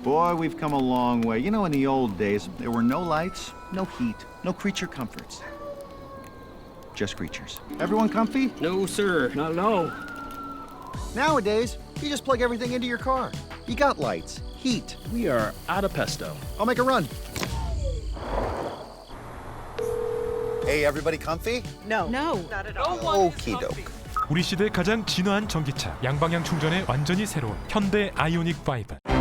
Boy, we've come a long way. You know, in the old days, there were no lights, no heat, no creature comforts. Just creatures. Everyone comfy? No, sir. Not at all. Nowadays, you just plug everything into your car. You got lights, heat. We are out of pesto. I'll make a run. Hey, everybody comfy? No. Okie doke. 우리 시대 가장 진화한 전기차, 양방향 충전에 완전히 새로운 현대 아이오닉 5.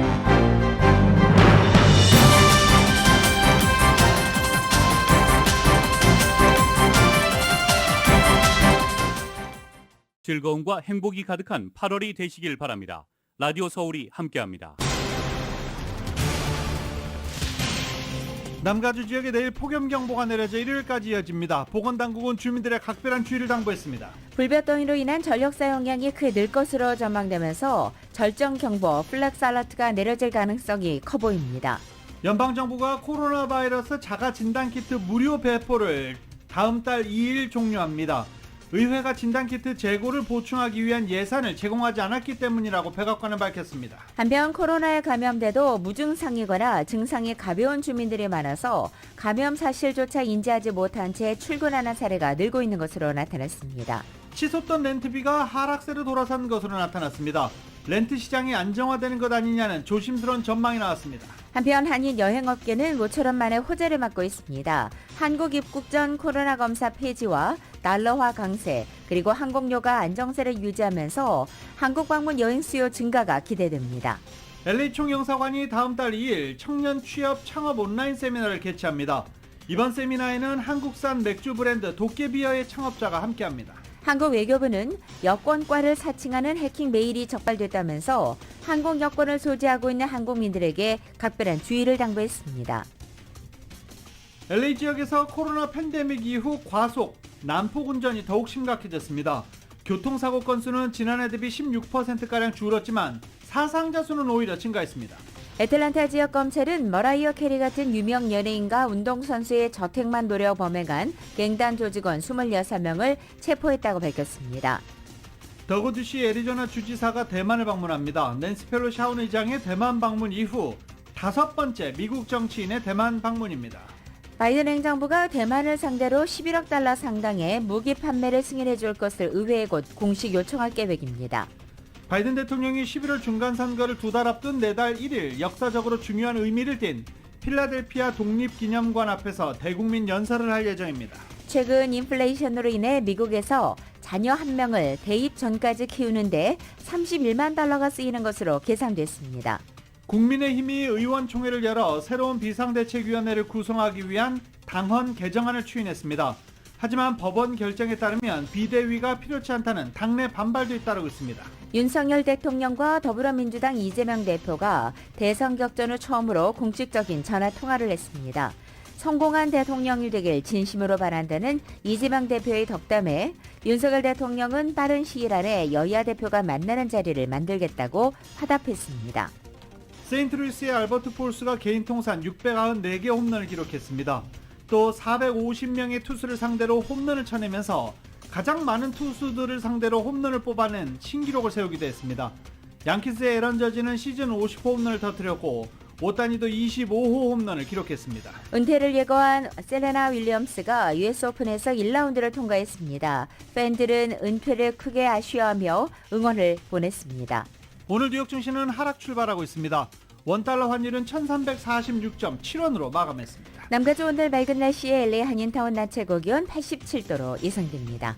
즐거움과 행복이 가득한 8월이 되시길 바랍니다. 라디오 서울이 함께합니다. 남가주 지역에 내일 폭염경보가 내려져 일요일까지 이어집니다. 보건당국은 주민들의 각별한 주의를 당부했습니다. 불볕더위로 인한 전력사 영향이 크게 늘 것으로 전망되면서 절정경보, 플렉스 알러트가 내려질 가능성이 커 보입니다. 연방정부가 코로나 바이러스 자가 진단키트 무료 배포를 다음 달 2일 종료합니다. 의회가 진단키트 재고를 보충하기 위한 예산을 제공하지 않았기 때문이라고 백악관은 밝혔습니다. 한편 코로나에 감염돼도 무증상이거나 증상이 가벼운 주민들이 많아서 감염 사실조차 인지하지 못한 채 출근하는 사례가 늘고 있는 것으로 나타났습니다. 치솟던 렌트비가 하락세로 돌아선 것으로 나타났습니다. 렌트 시장이 안정화되는 것 아니냐는 조심스러운 전망이 나왔습니다. 한편 한인 여행업계는 모처럼 만에 호재를 맞고 있습니다. 한국 입국 전 코로나 검사 폐지와 달러화 강세, 그리고 항공료가 안정세를 유지하면서 한국 방문 여행 수요 증가가 기대됩니다. LA 총영사관이 다음 달 2일 청년 취업 창업 온라인 세미나를 개최합니다. 이번 세미나에는 한국산 맥주 브랜드 도깨비어의 창업자가 함께합니다. 한국 외교부는 여권과를 사칭하는 해킹 메일이 적발됐다면서 항공 여권을 소지하고 있는 항공민들에게 각별한 주의를 당부했습니다. LA 지역에서 코로나 팬데믹 이후 과속, 난폭 운전이 더욱 심각해졌습니다. 교통사고 건수는 지난해 대비 16%가량 줄었지만 사상자 수는 오히려 증가했습니다. 애틀란타 지역 검찰은 머라이어 캐리 같은 유명 연예인과 운동선수의 저택만 노려 범행한 갱단 조직원 26명을 체포했다고 밝혔습니다. 더거드시 애리조나 주지사가 대만을 방문합니다. 낸시 펠로시 하원 의장의 대만 방문 이후 5번째 미국 정치인의 대만 방문입니다. 바이든 행정부가 대만을 상대로 11억 달러 상당의 무기 판매를 승인해 줄 것을 의회에 곧 공식 요청할 계획입니다. 바이든 대통령이 11월 중간선거를 2달 앞둔 내달 1일 역사적으로 중요한 의미를 띤 필라델피아 독립기념관 앞에서 대국민 연설을 할 예정입니다. 최근 인플레이션으로 인해 미국에서 자녀 한 명을 대입 전까지 키우는데 31만 달러가 쓰이는 것으로 계산됐습니다. 국민의힘이 의원총회를 열어 새로운 비상대책위원회를 구성하기 위한 당헌 개정안을 추인했습니다. 하지만 법원 결정에 따르면 비대위가 필요치 않다는 당내 반발도 잇따르고 있습니다. 윤석열 대통령과 더불어민주당 이재명 대표가 대선 격전 후 처음으로 공식적인 전화 통화를 했습니다. 성공한 대통령이 되길 진심으로 바란다는 이재명 대표의 덕담에 윤석열 대통령은 빠른 시일 안에 여야 대표가 만나는 자리를 만들겠다고 화답했습니다. 세인트루이스의 알버트 폴스가 개인 통산 694개 홈런을 기록했습니다. 또 450명의 투수를 상대로 홈런을 쳐내면서 가장 많은 투수들을 상대로 홈런을 뽑아낸 신기록을 세우기도 했습니다. 양키스의 에런 저지는 시즌 50호 홈런을 터뜨렸고 오타니도 25호 홈런을 기록했습니다. 은퇴를 예고한 세레나 윌리엄스가 US 오픈에서 1라운드를 통과했습니다. 팬들은 은퇴를 크게 아쉬워하며 응원을 보냈습니다. 오늘 뉴욕 증시는 하락 출발하고 있습니다. 원달러 환율은 1346.7원으로 마감했습니다. 남가주 오늘 맑은 날씨에 LA 한인타운 낮 최고 기온 87도로 예상됩니다.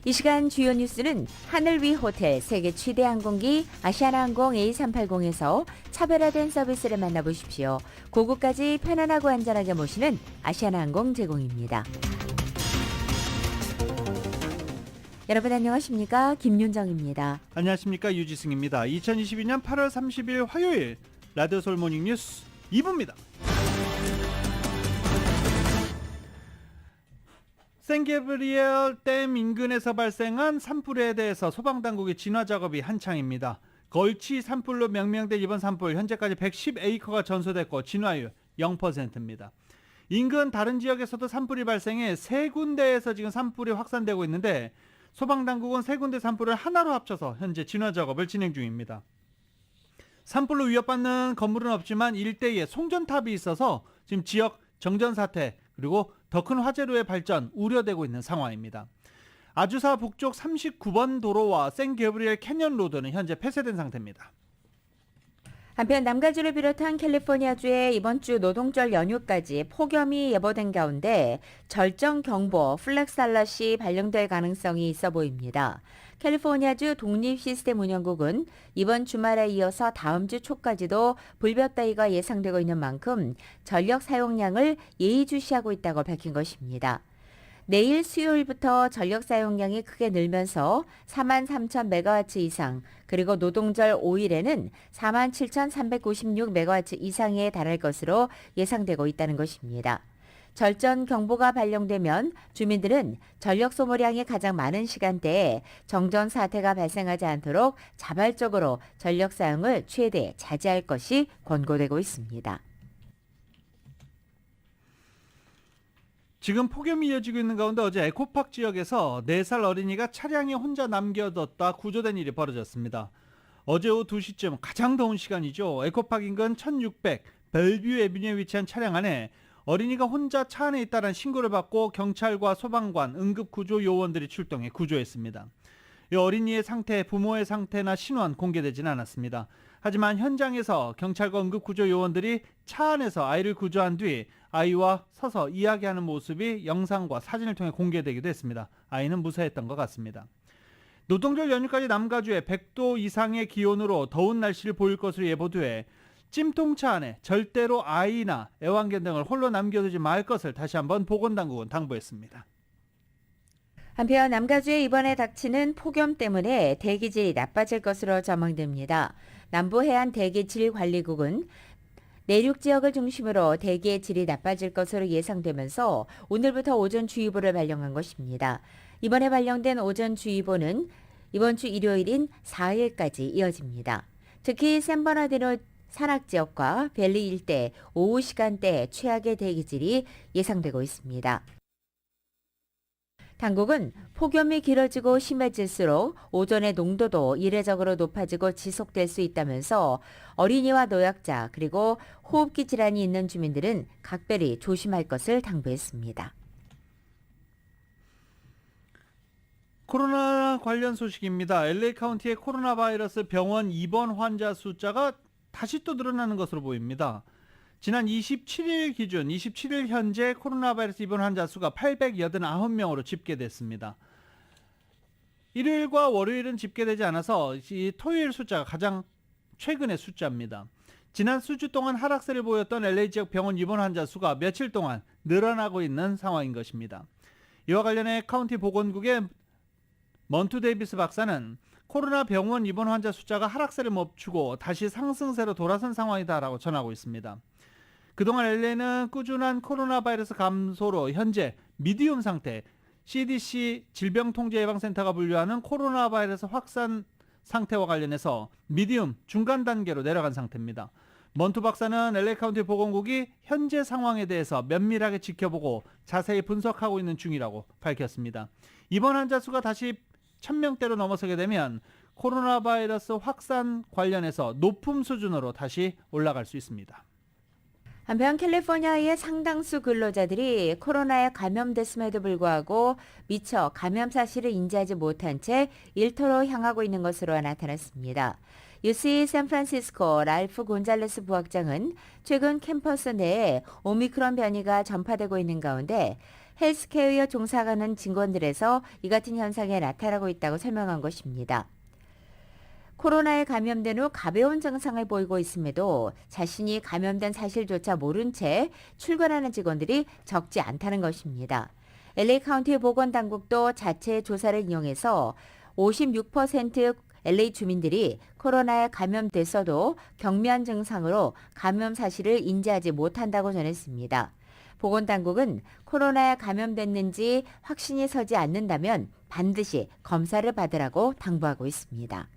이 시간 주요 뉴스는 하늘 위 호텔, 세계 최대 항공기 아시아나항공 A380에서 차별화된 서비스를 만나보십시오. 고국까지 편안하고 안전하게 모시는 아시아나항공 제공입니다. 여러분 안녕하십니까? 김윤정입니다. 안녕하십니까? 유지승입니다. 2022년 8월 30일 화요일 라디오 서울 모닝 뉴스 2부입니다. 샌게브리엘 댐 인근에서 발생한 산불에 대해서 소방당국의 진화 작업이 한창입니다. 걸치 산불로 명명된 이번 산불 현재까지 110에이커가 전소됐고 진화율 0%입니다. 인근 다른 지역에서도 산불이 발생해 3군데에서 지금 산불이 확산되고 있는데 소방당국은 3군데 산불을 하나로 합쳐서 현재 진화 작업을 진행 중입니다. 산불로 위협받는 건물은 없지만 일대에 송전탑이 있어서 지금 지역 정전 사태 그리고 더 큰 화재로의 발전 우려되고 있는 상황입니다. 아주사 북쪽 39번 도로와 샌게브리엘 캐년 로드는 현재 폐쇄된 상태입니다. 한편 남가주를 비롯한 캘리포니아주에 이번 주 노동절 연휴까지 폭염이 예보된 가운데 절정경보 플렉스 알럿이 발령될 가능성이 있어 보입니다. 캘리포니아주 독립시스템운영국은 이번 주말에 이어서 다음 주 초까지도 불볕더위가 예상되고 있는 만큼 전력 사용량을 예의주시하고 있다고 밝힌 것입니다. 내일 수요일부터 전력 사용량이 크게 늘면서 43,000메가와트 이상, 그리고 노동절 5일에는 47,396메가와트 이상에 달할 것으로 예상되고 있다는 것입니다. 절전 경보가 발령되면 주민들은 전력 소모량이 가장 많은 시간대에 정전 사태가 발생하지 않도록 자발적으로 전력 사용을 최대 자제할 것이 권고되고 있습니다. 지금 폭염이 이어지고 있는 가운데 어제 에코팍 지역에서 4살 어린이가 차량에 혼자 남겨뒀다 구조된 일이 벌어졌습니다. 어제 오후 2시쯤 가장 더운 시간이죠. 에코팍 인근 1600 벨뷰 애비뉴에 위치한 차량 안에 어린이가 혼자 차 안에 있다는 신고를 받고 경찰과 소방관, 응급구조 요원들이 출동해 구조했습니다. 이 어린이의 상태, 부모의 상태나 신원 공개되지는 않았습니다. 하지만 현장에서 경찰과 응급구조 요원들이 차 안에서 아이를 구조한 뒤 아이와 서서 이야기하는 모습이 영상과 사진을 통해 공개되기도 했습니다. 아이는 무사했던 것 같습니다. 노동절 연휴까지 남가주에 100도 이상의 기온으로 더운 날씨를 보일 것으로 예보돼 찜통차 안에 절대로 아이나 애완견 등을 홀로 남겨두지 말 것을 다시 한번 보건당국은 당부했습니다. 한편 남가주에 이번에 닥치는 폭염 때문에 대기질이 나빠질 것으로 전망됩니다. 남부해안 대기질관리국은 내륙 지역을 중심으로 대기의 질이 나빠질 것으로 예상되면서 오늘부터 오존주의보를 발령한 것입니다. 이번에 발령된 오존주의보는 이번 주 일요일인 4일까지 이어집니다. 특히 샌버나디노 산악지역과 벨리 일대 오후 시간대 최악의 대기질이 예상되고 있습니다. 당국은 폭염이 길어지고 심해질수록 오존의 농도도 이례적으로 높아지고 지속될 수 있다면서 어린이와 노약자 그리고 호흡기 질환이 있는 주민들은 각별히 조심할 것을 당부했습니다. 코로나 관련 소식입니다. LA 카운티의 코로나 바이러스 병원 입원 환자 숫자가 다시 또 늘어나는 것으로 보입니다. 지난 27일 기준 27일 현재 코로나 바이러스 입원 환자 수가 889명으로 집계됐습니다. 일요일과 월요일은 집계되지 않아서 이 토요일 숫자가 가장 최근의 숫자입니다. 지난 수주 동안 하락세를 보였던 LA 지역 병원 입원 환자 수가 며칠 동안 늘어나고 있는 상황인 것입니다. 이와 관련해 카운티 보건국의 먼투 데이비스 박사는 코로나 병원 입원 환자 숫자가 하락세를 멈추고 다시 상승세로 돌아선 상황이다라고 전하고 있습니다. 그동안 LA는 꾸준한 코로나 바이러스 감소로 현재 미디움 상태, CDC 질병통제예방센터가 분류하는 코로나 바이러스 확산 상태와 관련해서 미디움 중간 단계로 내려간 상태입니다. 먼투 박사는 LA 카운티 보건국이 현재 상황에 대해서 면밀하게 지켜보고 자세히 분석하고 있는 중이라고 밝혔습니다. 입원 환자 수가 다시 1000명대로 넘어서게 되면 코로나 바이러스 확산 관련해서 높음 수준으로 다시 올라갈 수 있습니다. 한편 캘리포니아의 상당수 근로자들이 코로나에 감염됐음에도 불구하고 미처 감염 사실을 인지하지 못한 채 일터로 향하고 있는 것으로 나타났습니다. UC 샌프란시스코 랄프 곤잘레스 부학장은 최근 캠퍼스 내에 오미크론 변이가 전파되고 있는 가운데 헬스케어에 종사하는 직원들에서 이 같은 현상이 나타나고 있다고 설명한 것입니다. 코로나에 감염된 후 가벼운 증상을 보이고 있음에도 자신이 감염된 사실조차 모른 채 출근하는 직원들이 적지 않다는 것입니다. LA 카운티 보건당국도 자체 조사를 이용해서 56% LA 주민들이 코로나에 감염됐어도 경미한 증상으로 감염 사실을 인지하지 못한다고 전했습니다. 보건당국은 코로나에 감염됐는지 확신이 서지 않는다면 반드시 검사를 받으라고 당부하고 있습니다.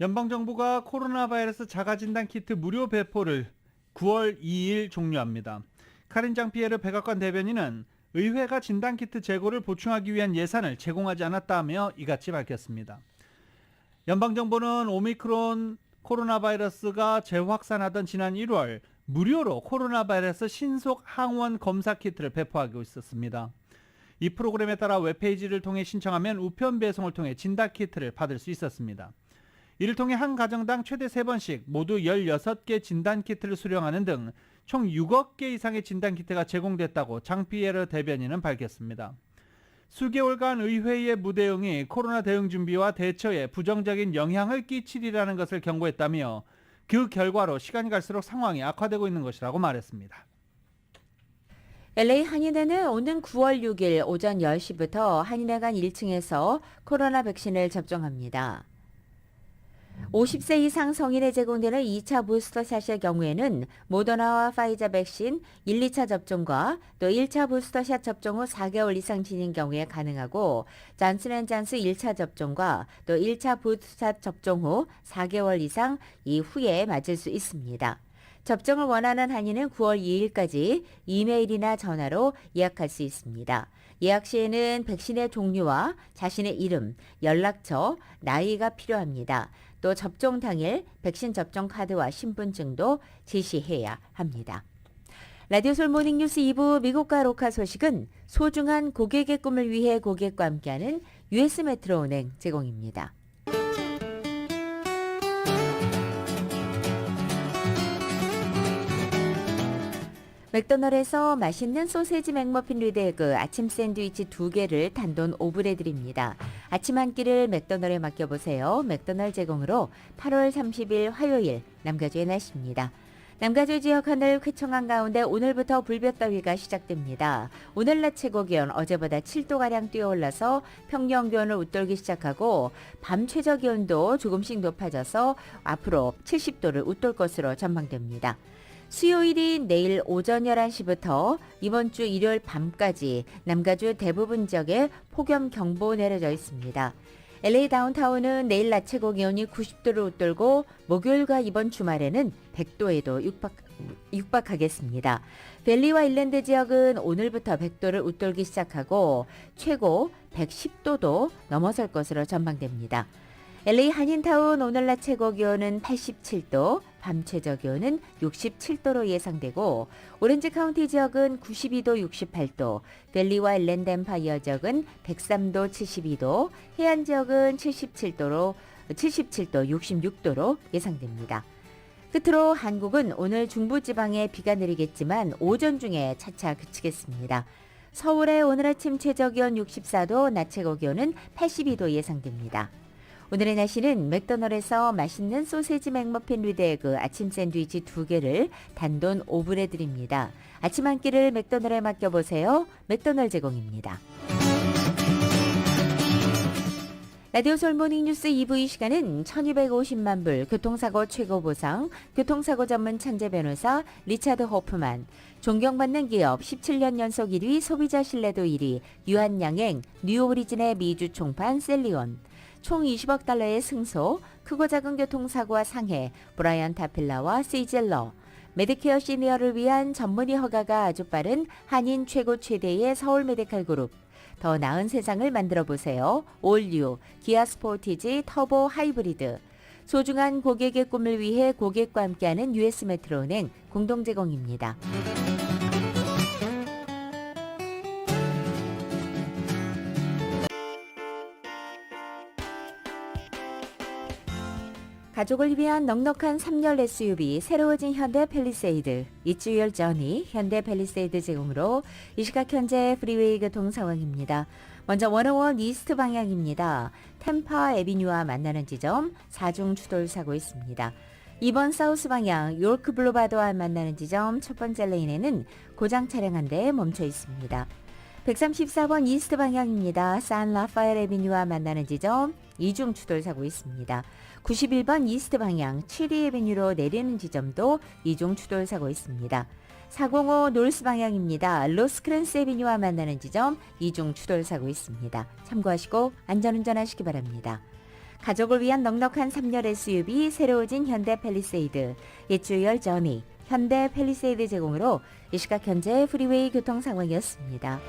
연방정부가 코로나 바이러스 자가진단 키트 무료 배포를 9월 2일 종료합니다. 카린 장피에르 백악관 대변인은 의회가 진단키트 재고를 보충하기 위한 예산을 제공하지 않았다며 이같이 밝혔습니다. 연방정부는 오미크론 코로나 바이러스가 재확산하던 지난 1월 무료로 코로나 바이러스 신속 항원 검사 키트를 배포하고 있었습니다. 이 프로그램에 따라 웹페이지를 통해 신청하면 우편 배송을 통해 진단 키트를 받을 수 있었습니다. 이를 통해 한 가정당 최대 3번씩 모두 16개 진단 키트를 수령하는 등 총 6억 개 이상의 진단 키트가 제공됐다고 장피에르 대변인은 밝혔습니다. 수개월간 의회의 무대응이 코로나 대응 준비와 대처에 부정적인 영향을 끼치리라는 것을 경고했다며 그 결과로 시간이 갈수록 상황이 악화되고 있는 것이라고 말했습니다. LA 한인회는 오는 9월 6일 오전 10시부터 한인회관 1층에서 코로나 백신을 접종합니다. 50세 이상 성인에 제공되는 2차 부스터샷의 경우에는 모더나와 파이자 백신 1, 2차 접종과 또 1차 부스터샷 접종 후 4개월 이상 지닌 경우에 가능하고 잔슨앤잔스 1차 접종과 또 1차 부스터샷 접종 후 4개월 이상 이후에 맞을 수 있습니다. 접종을 원하는 한인은 9월 2일까지 이메일이나 전화로 예약할 수 있습니다. 예약 시에는 백신의 종류와 자신의 이름, 연락처, 나이가 필요합니다. 또 접종 당일 백신 접종 카드와 신분증도 제시해야 합니다. 라디오 솔 모닝 뉴스 2부 미국과 로카 소식은 소중한 고객의 꿈을 위해 고객과 함께하는 US 메트로 은행 제공입니다. 맥도날드에서 맛있는 소세지 맥머핀 리드에그 아침 샌드위치 2개를 단돈 5불에 드립니다. 아침 한 끼를 맥도날드에 맡겨보세요. 맥도날드 제공으로 8월 30일 화요일 남가주의 날씨입니다. 남가주 지역 하늘 쾌청한 가운데 오늘부터 불볕더위가 시작됩니다. 오늘 낮 최고 기온 어제보다 7도가량 뛰어올라서 평년 기온을 웃돌기 시작하고 밤 최저 기온도 조금씩 높아져서 앞으로 70도를 웃돌 것으로 전망됩니다. 수요일인 내일 오전 11시부터 이번 주 일요일 밤까지 남가주 대부분 지역에 폭염경보 내려져 있습니다. LA 다운타운은 내일 낮 최고 기온이 90도를 웃돌고 목요일과 이번 주말에는 100도에도 육박하겠습니다. 밸리와 일랜드 지역은 오늘부터 100도를 웃돌기 시작하고 최고 110도도 넘어설 것으로 전망됩니다. LA 한인타운 오늘 낮 최고 기온은 87도, 밤 최저 기온은 67도로 예상되고 오렌지 카운티 지역은 92도, 68도, 밸리와 일랜드 엠파이어 지역은 103도, 72도, 해안 지역은 77도, 66도로 예상됩니다. 끝으로 한국은 오늘 중부지방에 비가 내리겠지만 오전 중에 차차 그치겠습니다. 서울의 오늘 아침 최저 기온 64도, 낮 최고 기온은 82도 예상됩니다. 오늘의 날씨는 맥도날드에서 맛있는 소세지 맥머핀 리드에그 아침 샌드위치 2개를 단돈 5불에 드립니다. 아침 한 끼를 맥도날드에 맡겨보세요. 맥도날드 제공입니다. 라디오 솔모닝 뉴스 2부 이 시간은 1250만 불 교통사고 최고 보상 교통사고 전문 천재 변호사 리차드 호프만 존경받는 기업 17년 연속 1위 소비자 신뢰도 1위 유한양행 뉴오리진의 미주 총판 셀리온 총 20억 달러의 승소, 크고 작은 교통사고와 상해, 브라이언 타필라와 시젤러, 메디케어 시니어를 위한 전문의 허가가 아주 빠른 한인 최고 최대의 서울 메디칼 그룹, 더 나은 세상을 만들어보세요. 올류, 기아 스포티지 터보 하이브리드, 소중한 고객의 꿈을 위해 고객과 함께하는 US 메트로은행 공동 제공입니다. 가족을 위한 넉넉한 3열 SUV 새로워진 현대 팰리세이드 It's Your Journey 현대 팰리세이드 제공으로 이 시각 현재 프리웨이 교통 상황입니다. 먼저 101 이스트 방향입니다. 템파 에비뉴와 만나는 지점 4중 추돌 사고 있습니다. 2번 사우스 방향 요크 블루바드와 만나는 지점 첫 번째 레인에는 고장 차량 한 대 멈춰 있습니다. 134번 이스트 방향입니다. 산 라파엘 에비뉴와 만나는 지점 2중 추돌 사고 있습니다. 91번 이스트 방향 7리 에비뉴로 내리는 지점도 2중 추돌 사고 있습니다. 405 노스 방향입니다. 로스크랜스 에비뉴와 만나는 지점 2중 추돌 사고 있습니다. 참고하시고 안전운전하시기 바랍니다. 가족을 위한 넉넉한 3열 SUV 새로워진 현대 팰리세이드 It's Your Journey 현대 팰리세이드 제공으로 이 시각 현재 프리웨이 교통 상황이었습니다.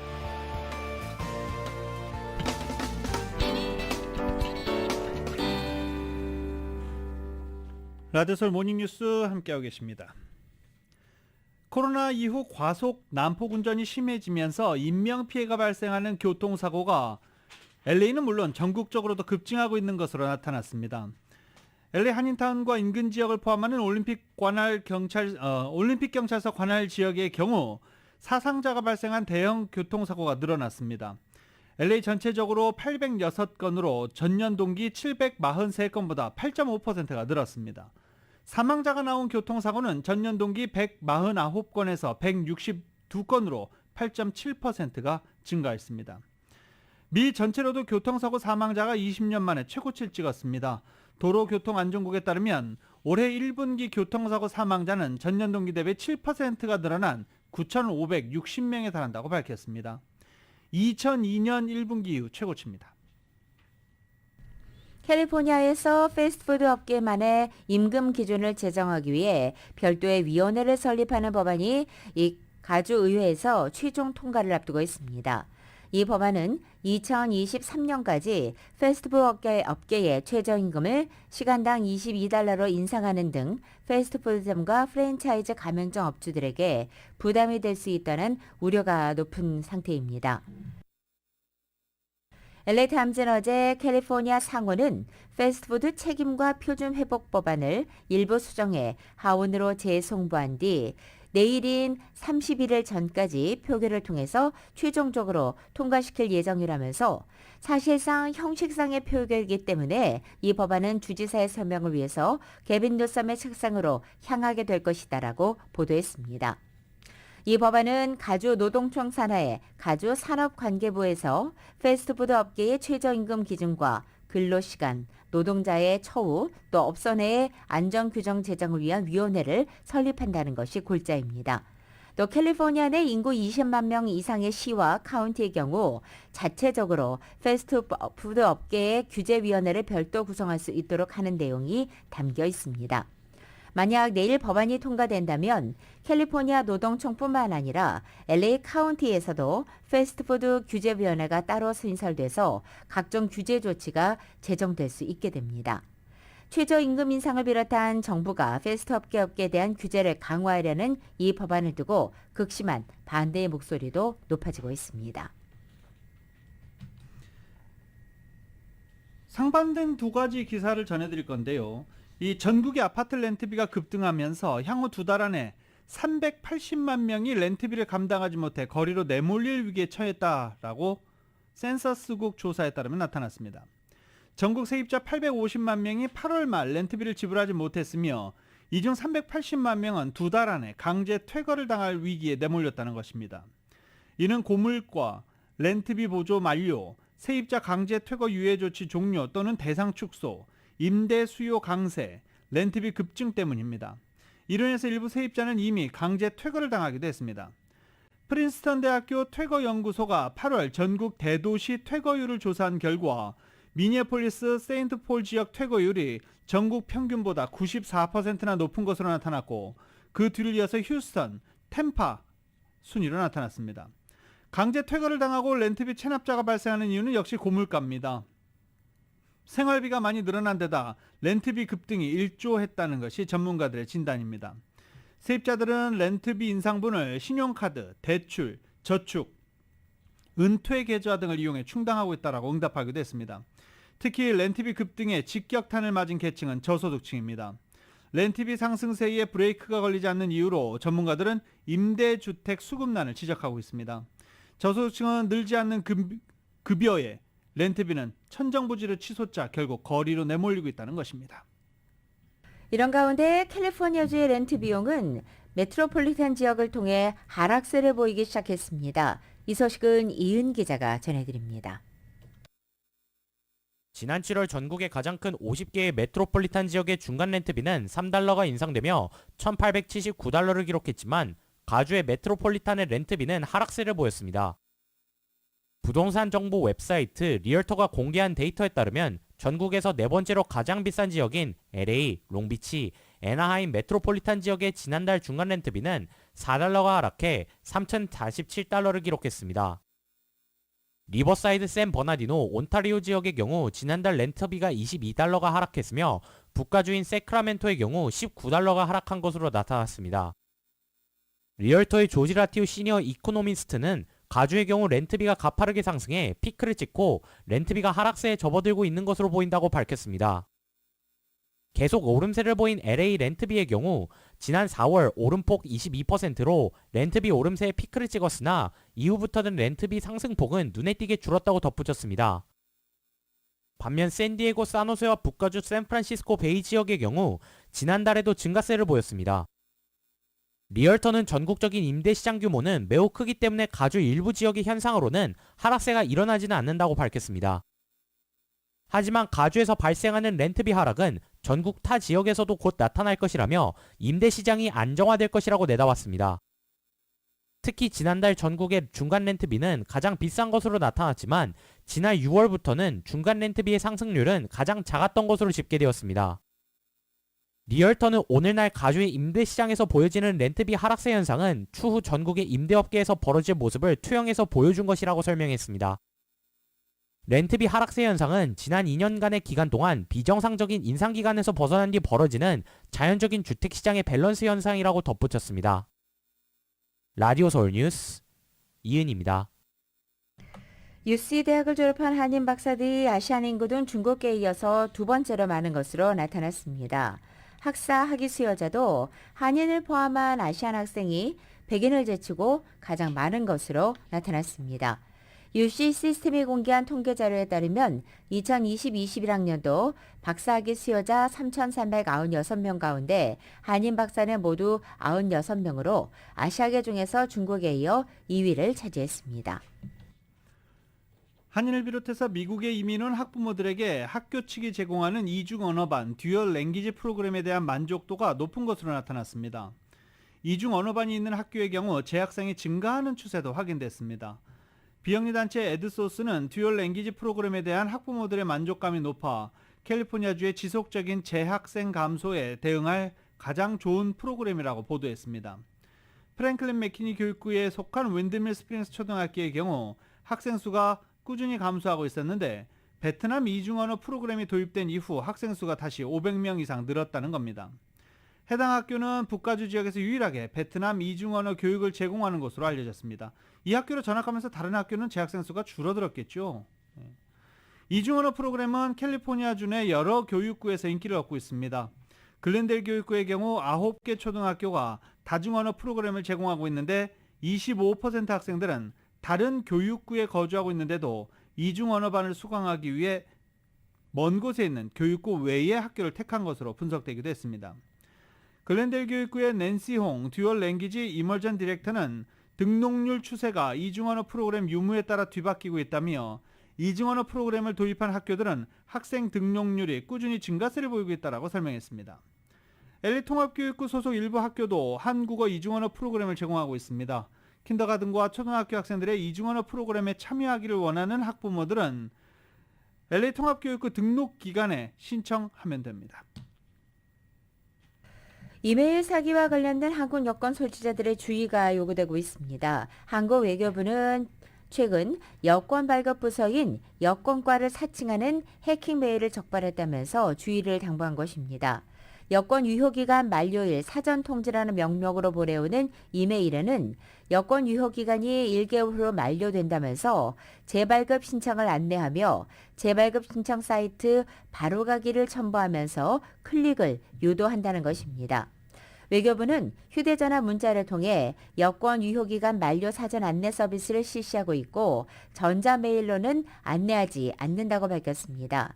라디오솔 모닝뉴스 함께하고 계십니다. 코로나 이후 과속 난폭 운전이 심해지면서 인명피해가 발생하는 교통사고가 LA는 물론 전국적으로도 급증하고 있는 것으로 나타났습니다. LA 한인타운과 인근 지역을 포함하는 올림픽 경찰서 관할 지역의 경우 사상자가 발생한 대형 교통사고가 늘어났습니다. LA 전체적으로 806건으로 전년 동기 743건보다 8.5%가 늘었습니다. 사망자가 나온 교통사고는 전년 동기 149건에서 162건으로 8.7%가 증가했습니다. 미 전체로도 교통사고 사망자가 20년 만에 최고치를 찍었습니다. 도로교통안전국에 따르면 올해 1분기 교통사고 사망자는 전년 동기 대비 7%가 늘어난 9,560명에 달한다고 밝혔습니다. 2002년 1분기 이후 최고치입니다. 캘리포니아에서 패스트푸드 업계만의 임금 기준을 제정하기 위해 별도의 위원회를 설립하는 법안이 이 가주의회에서 최종 통과를 앞두고 있습니다. 이 법안은 2023년까지 패스트푸드 업계의 최저임금을 시간당 $22로 인상하는 등 패스트푸드점과 프랜차이즈 가맹점 업주들에게 부담이 될 수 있다는 우려가 높은 상태입니다. LA타임즈는 어제 캘리포니아 상원은 패스트푸드 책임과 표준 회복 법안을 일부 수정해 하원으로 재송부한 뒤 내일인 31일 전까지 표결을 통해서 최종적으로 통과시킬 예정이라면서 사실상 형식상의 표결이기 때문에 이 법안은 주지사의 설명을 위해서 게빈 뉴섬의 책상으로 향하게 될 것이다라고 보도했습니다. 이 법안은 가주 노동청 산하의 가주 산업관계부에서 패스트푸드 업계의 최저임금 기준과 근로시간, 노동자의 처우, 또 업소 내의 안전규정 제정을 위한 위원회를 설립한다는 것이 골자입니다. 또 캘리포니아 내 인구 20만 명 이상의 시와 카운티의 경우 자체적으로 패스트푸드 업계의 규제위원회를 별도 구성할 수 있도록 하는 내용이 담겨 있습니다. 만약 내일 법안이 통과된다면 캘리포니아 노동청뿐만 아니라 LA 카운티에서도 패스트푸드 규제위원회가 따로 신설돼서 각종 규제 조치가 제정될 수 있게 됩니다. 최저임금 인상을 비롯한 정부가 패스트업계에 대한 규제를 강화하려는 이 법안을 두고 극심한 반대의 목소리도 높아지고 있습니다. 상반된 두 가지 기사를 전해드릴 건데요. 이 전국의 아파트 렌트비가 급등하면서 향후 2달 안에 380만 명이 렌트비를 감당하지 못해 거리로 내몰릴 위기에 처했다라고 센서스국 조사에 따르면 나타났습니다. 전국 세입자 850만 명이 8월 말 렌트비를 지불하지 못했으며 이 중 380만 명은 2달 안에 강제 퇴거를 당할 위기에 내몰렸다는 것입니다. 이는 고물가, 렌트비 보조 만료, 세입자 강제 퇴거 유예 조치 종료 또는 대상 축소, 임대 수요 강세, 렌트비 급증 때문입니다. 이로 인해서 일부 세입자는 이미 강제 퇴거를 당하기도 했습니다. 프린스턴 대학교 퇴거연구소가 8월 전국 대도시 퇴거율을 조사한 결과 미니애폴리스 세인트폴 지역 퇴거율이 전국 평균보다 94%나 높은 것으로 나타났고 그 뒤를 이어서 휴스턴, 템파 순위로 나타났습니다. 강제 퇴거를 당하고 렌트비 체납자가 발생하는 이유는 역시 고물가입니다. 생활비가 많이 늘어난 데다 렌트비 급등이 일조했다는 것이 전문가들의 진단입니다. 세입자들은 렌트비 인상분을 신용카드, 대출, 저축, 은퇴 계좌 등을 이용해 충당하고 있다고 응답하기도 했습니다. 특히 렌트비 급등에 직격탄을 맞은 계층은 저소득층입니다. 렌트비 상승세에 브레이크가 걸리지 않는 이유로 전문가들은 임대주택 수급난을 지적하고 있습니다. 저소득층은 늘지 않는 급여에 렌트비는 천정부지를 취소자 결국 거리로 내몰리고 있다는 것입니다. 이런 가운데 캘리포니아주의 렌트 비용은 메트로폴리탄 지역을 통해 하락세를 보이기 시작했습니다. 이 소식은 이은 기자가 전해드립니다. 지난 7월 전국의 가장 큰 50개의 메트로폴리탄 지역의 중간 렌트비는 $3가 인상되며 $1,879를 기록했지만 가주의 메트로폴리탄의 렌트비는 하락세를 보였습니다. 부동산 정보 웹사이트 리얼터가 공개한 데이터에 따르면 전국에서 네 번째로 가장 비싼 지역인 LA, 롱비치, 애나하임 메트로폴리탄 지역의 지난달 중간 렌트비는 $4가 하락해 $3,047를 기록했습니다. 리버사이드 샌 버나디노 온타리오 지역의 경우 지난달 렌트비가 22달러가 하락했으며 북가주인 세크라멘토의 경우 19달러가 하락한 것으로 나타났습니다. 리얼터의 조지 라티오 시니어 이코노미스트는 가주의 경우 렌트비가 가파르게 상승해 피크를 찍고 렌트비가 하락세에 접어들고 있는 것으로 보인다고 밝혔습니다. 계속 오름세를 보인 LA 렌트비의 경우 지난 4월 오름폭 22%로 렌트비 오름세에 피크를 찍었으나 이후부터는 렌트비 상승폭은 눈에 띄게 줄었다고 덧붙였습니다. 반면 샌디에고 산호세와 북가주 샌프란시스코 베이 지역의 경우 지난달에도 증가세를 보였습니다. 리얼터는 전국적인 임대시장 규모는 매우 크기 때문에 가주 일부 지역의 현상으로는 하락세가 일어나지는 않는다고 밝혔습니다. 하지만 가주에서 발생하는 렌트비 하락은 전국 타 지역에서도 곧 나타날 것이라며 임대시장이 안정화될 것이라고 내다봤습니다. 특히 지난달 전국의 중간 렌트비는 가장 비싼 것으로 나타났지만 지난 6월부터는 중간 렌트비의 상승률은 가장 작았던 것으로 집계되었습니다. 리얼터는 오늘날 가주의 임대시장에서 보여지는 렌트비 하락세 현상은 추후 전국의 임대업계에서 벌어질 모습을 투영해서 보여준 것이라고 설명했습니다. 렌트비 하락세 현상은 지난 2년간의 기간 동안 비정상적인 인상기간에서 벗어난 뒤 벌어지는 자연적인 주택시장의 밸런스 현상이라고 덧붙였습니다. 라디오 서울 뉴스 이은입니다. UC 대학을 졸업한 한인 박사들이 아시안 인구 중 중국계에 이어서 두 번째로 많은 것으로 나타났습니다. 학사 학위 수여자도 한인을 포함한 아시안 학생이 백인을 제치고 가장 많은 것으로 나타났습니다. UC 시스템이 공개한 통계 자료에 따르면 2020-21학년도 박사학위 수여자 3,396명 가운데 한인 박사는 모두 96명으로 아시아계 중에서 중국에 이어 2위를 차지했습니다. 한인을 비롯해서 미국에 이민 온 학부모들에게 학교 측이 제공하는 이중 언어반 듀얼 랭귀지 프로그램에 대한 만족도가 높은 것으로 나타났습니다. 이중 언어반이 있는 학교의 경우 재학생이 증가하는 추세도 확인됐습니다. 비영리단체 에드소스는 듀얼 랭귀지 프로그램에 대한 학부모들의 만족감이 높아 캘리포니아주의 지속적인 재학생 감소에 대응할 가장 좋은 프로그램이라고 보도했습니다. 프랭클린 맥키니 교육구에 속한 윈드밀 스프링스 초등학교의 경우 학생 수가 꾸준히 감소하고 있었는데 베트남 이중언어 프로그램이 도입된 이후 학생 수가 다시 500명 이상 늘었다는 겁니다. 해당 학교는 북가주 지역에서 유일하게 베트남 이중언어 교육을 제공하는 곳으로 알려졌습니다. 이 학교로 전학하면서 다른 학교는 재학생 수가 줄어들었겠죠. 이중언어 프로그램은 캘리포니아주 내 여러 교육구에서 인기를 얻고 있습니다. 글렌델 교육구의 경우 9개 초등학교가 다중언어 프로그램을 제공하고 있는데 25% 학생들은 다른 교육구에 거주하고 있는데도 이중언어반을 수강하기 위해 먼 곳에 있는 교육구 외의 학교를 택한 것으로 분석되기도 했습니다. 글렌델 교육구의 낸시 홍 듀얼 랭귀지 이머전 디렉터는 등록률 추세가 이중언어 프로그램 유무에 따라 뒤바뀌고 있다며 이중언어 프로그램을 도입한 학교들은 학생 등록률이 꾸준히 증가세를 보이고 있다고 설명했습니다. LA 통합교육구 소속 일부 학교도 한국어 이중언어 프로그램을 제공하고 있습니다. 킨더가든과 초등학교 학생들의 이중언어 프로그램에 참여하기를 원하는 학부모들은 LA 통합교육구 등록 기간에 신청하면 됩니다. 이메일 사기와 관련된 한국 여권 소지자들의 주의가 요구되고 있습니다. 한국 외교부는 최근 여권 발급 부서인 여권과를 사칭하는 해킹 메일을 적발했다면서 주의를 당부한 것입니다. 여권 유효기간 만료일 사전 통지라는 명목으로 보내오는 이메일에는 여권 유효기간이 1개월 후 만료된다면서 재발급 신청을 안내하며 재발급 신청 사이트 바로가기를 첨부하면서 클릭을 유도한다는 것입니다. 외교부는 휴대전화 문자를 통해 여권 유효기간 만료 사전 안내 서비스를 실시하고 있고 전자메일로는 안내하지 않는다고 밝혔습니다.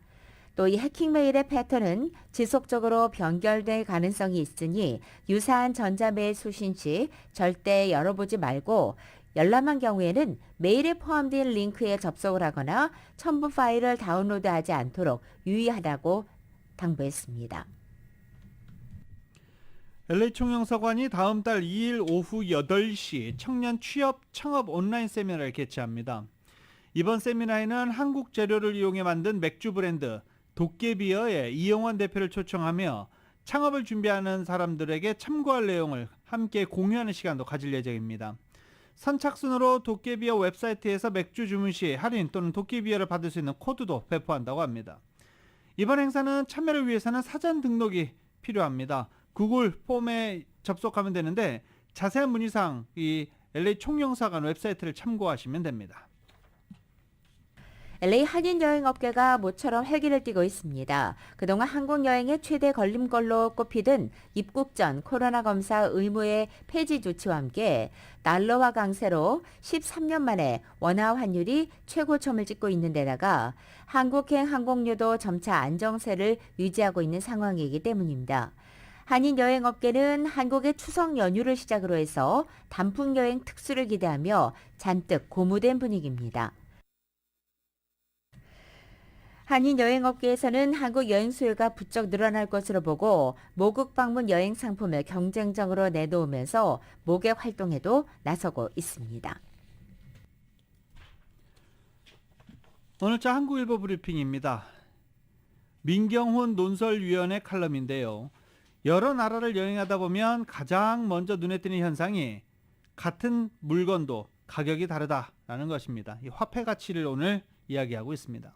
또 이 해킹 메일의 패턴은 지속적으로 변경될 가능성이 있으니 유사한 전자메일 수신 시 절대 열어보지 말고 열람한 경우에는 메일에 포함된 링크에 접속을 하거나 첨부 파일을 다운로드하지 않도록 유의하라고 당부했습니다. LA 총영사관이 다음 달 2일 오후 8시 청년 취업 창업 온라인 세미나를 개최합니다. 이번 세미나에는 한국 재료를 이용해 만든 맥주 브랜드 도깨비어의 이영원 대표를 초청하며 창업을 준비하는 사람들에게 참고할 내용을 함께 공유하는 시간도 가질 예정입니다. 선착순으로 도깨비어 웹사이트에서 맥주 주문 시 할인 또는 도깨비어를 받을 수 있는 코드도 배포한다고 합니다. 이번 행사는 참여를 위해서는 사전 등록이 필요합니다. 구글 폼에 접속하면 되는데 자세한 문의사항 이 LA 총영사관 웹사이트를 참고하시면 됩니다. LA 한인 여행업계가 모처럼 활기를 띠고 있습니다. 그동안 한국 여행의 최대 걸림돌로 꼽히던 입국 전 코로나 검사 의무의 폐지 조치와 함께 달러화 강세로 13년 만에 원화 환율이 최고점을 찍고 있는 데다가 한국행 항공료도 점차 안정세를 유지하고 있는 상황이기 때문입니다. 한인 여행업계는 한국의 추석 연휴를 시작으로 해서 단풍 여행 특수를 기대하며 잔뜩 고무된 분위기입니다. 한인 여행업계에서는 한국 여행 수요가 부쩍 늘어날 것으로 보고 모국 방문 여행 상품을 경쟁적으로 내놓으면서 모객 활동에도 나서고 있습니다. 오늘자 한국일보 브리핑입니다. 민경훈 논설위원회 칼럼인데요. 여러 나라를 여행하다 보면 가장 먼저 눈에 띄는 현상이 같은 물건도 가격이 다르다라는 것입니다. 이 화폐 가치를 오늘 이야기하고 있습니다.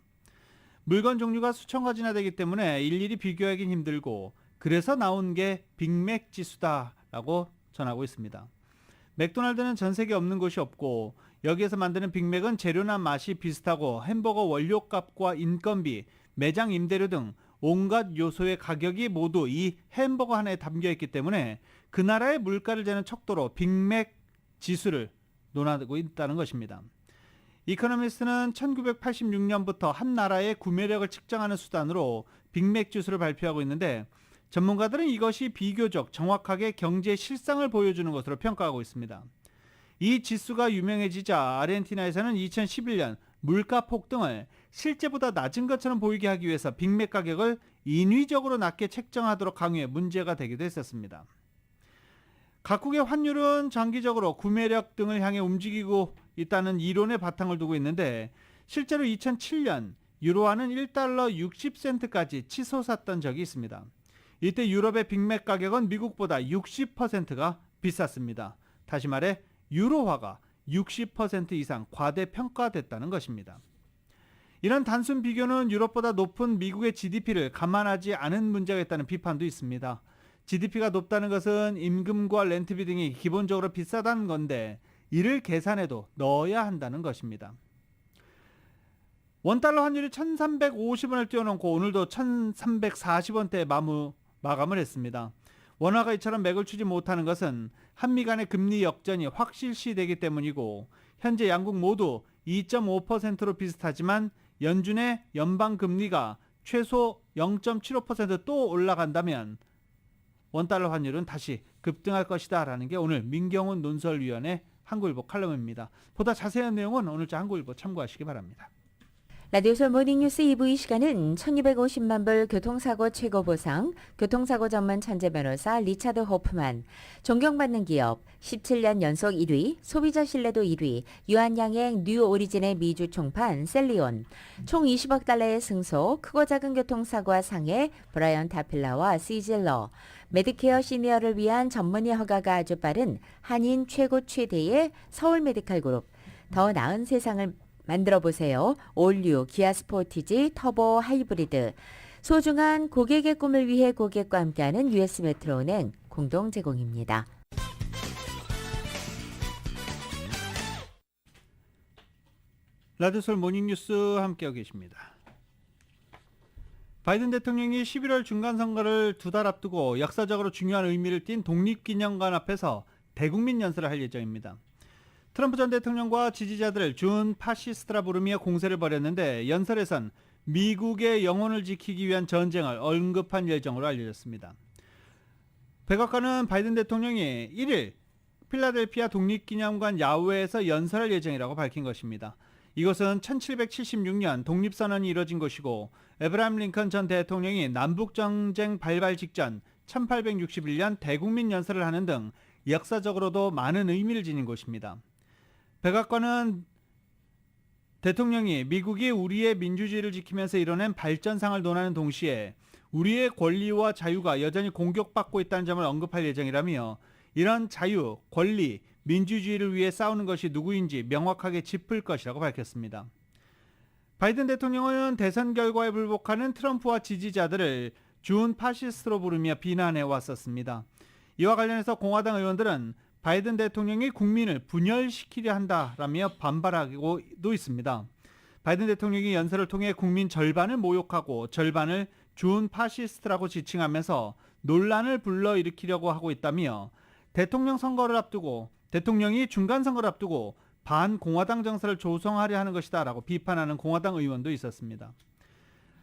물건 종류가 수천 가지나 되기 때문에 일일이 비교하기는 힘들고 그래서 나온 게 빅맥 지수다라고 전하고 있습니다. 맥도날드는 전 세계에 없는 곳이 없고 여기에서 만드는 빅맥은 재료나 맛이 비슷하고 햄버거 원료값과 인건비, 매장 임대료 등 온갖 요소의 가격이 모두 이 햄버거 하나에 담겨있기 때문에 그 나라의 물가를 재는 척도로 빅맥 지수를 논하고 있다는 것입니다. 이코노미스트는 1986년부터 한 나라의 구매력을 측정하는 수단으로 빅맥 지수를 발표하고 있는데 전문가들은 이것이 비교적 정확하게 경제 실상을 보여주는 것으로 평가하고 있습니다. 이 지수가 유명해지자 아르헨티나에서는 2011년 물가 폭등을 실제보다 낮은 것처럼 보이게 하기 위해서 빅맥 가격을 인위적으로 낮게 책정하도록 강요해 문제가 되기도 했었습니다. 각국의 환율은 장기적으로 구매력 등을 향해 움직이고 있다는 이론의 바탕을 두고 있는데 실제로 2007년 유로화는 1달러 60센트까지 치솟았던 적이 있습니다. 이때 유럽의 빅맥 가격은 미국보다 60%가 비쌌습니다. 다시 말해 유로화가 60% 이상 과대평가됐다는 것입니다. 이런 단순 비교는 유럽보다 높은 미국의 GDP를 감안하지 않은 문제가 있다는 비판도 있습니다. GDP가 높다는 것은 임금과 렌트비 등이 기본적으로 비싸다는 건데 이를 계산해도 넣어야 한다는 것입니다. 원달러 환율이 1350원을 뛰어넘고 오늘도 1340원대에 마감을 했습니다. 원화가 이처럼 맥을 추지 못하는 것은 한미 간의 금리 역전이 확실시되기 때문이고 현재 양국 모두 2.5%로 비슷하지만 연준의 연방금리가 최소 0.75% 또 올라간다면 원달러 환율은 다시 급등할 것이다 라는 게 오늘 민경훈 논설위원회 한국일보 칼럼입니다. 보다 자세한 내용은 오늘자 한국일보 참고하시기 바랍니다. 라디오솔 모닝뉴스 2부 이 시간은 1250만 불 교통사고 최고 보상, 교통사고 전문 천재 변호사 리차드 호프만, 존경받는 기업, 17년 연속 1위, 소비자 신뢰도 1위, 유한양행 뉴 오리진의 미주 총판 셀리온, 총 20억 달러의 승소, 크고 작은 교통사고와 상해 브라이언 타필라와 시질러, 메디케어 시니어를 위한 전문의 허가가 아주 빠른 한인 최고 최대의 서울 메디칼 그룹, 더 나은 세상을 만들어보세요. 올류, 기아 스포티지, 터보 하이브리드. 소중한 고객의 꿈을 위해 고객과 함께하는 US 메트로은행 공동 제공입니다. 라디오솔 모닝뉴스 함께하고 계십니다. 바이든 대통령이 11월 중간선거를 2달 앞두고 역사적으로 중요한 의미를 띤 독립기념관 앞에서 대국민 연설을 할 예정입니다. 트럼프 전 대통령과 지지자들을 준 파시스트라 부르며 공세를 벌였는데 연설에선 미국의 영혼을 지키기 위한 전쟁을 언급한 예정으로 알려졌습니다. 백악관은 바이든 대통령이 1일 필라델피아 독립기념관 야외에서 연설할 예정이라고 밝힌 것입니다. 이것은 1776년 독립선언이 이뤄진 곳이고 에브라임 링컨 전 대통령이 남북전쟁 발발 직전 1861년 대국민 연설을 하는 등 역사적으로도 많은 의미를 지닌 곳입니다. 백악관은 대통령이 미국이 우리의 민주주의를 지키면서 이뤄낸 발전상을 논하는 동시에 우리의 권리와 자유가 여전히 공격받고 있다는 점을 언급할 예정이라며 이런 자유, 권리, 민주주의를 위해 싸우는 것이 누구인지 명확하게 짚을 것이라고 밝혔습니다. 바이든 대통령은 대선 결과에 불복하는 트럼프와 지지자들을 준 파시스트로 부르며 비난해 왔었습니다. 이와 관련해서 공화당 의원들은 바이든 대통령이 국민을 분열시키려 한다라며 반발하고도 있습니다. 바이든 대통령이 연설을 통해 국민 절반을 모욕하고 절반을 준 파시스트라고 지칭하면서 논란을 불러일으키려고 하고 있다며 대통령 선거를 앞두고 대통령이 중간 선거를 앞두고 반공화당 정서를 조성하려 하는 것이다라고 비판하는 공화당 의원도 있었습니다.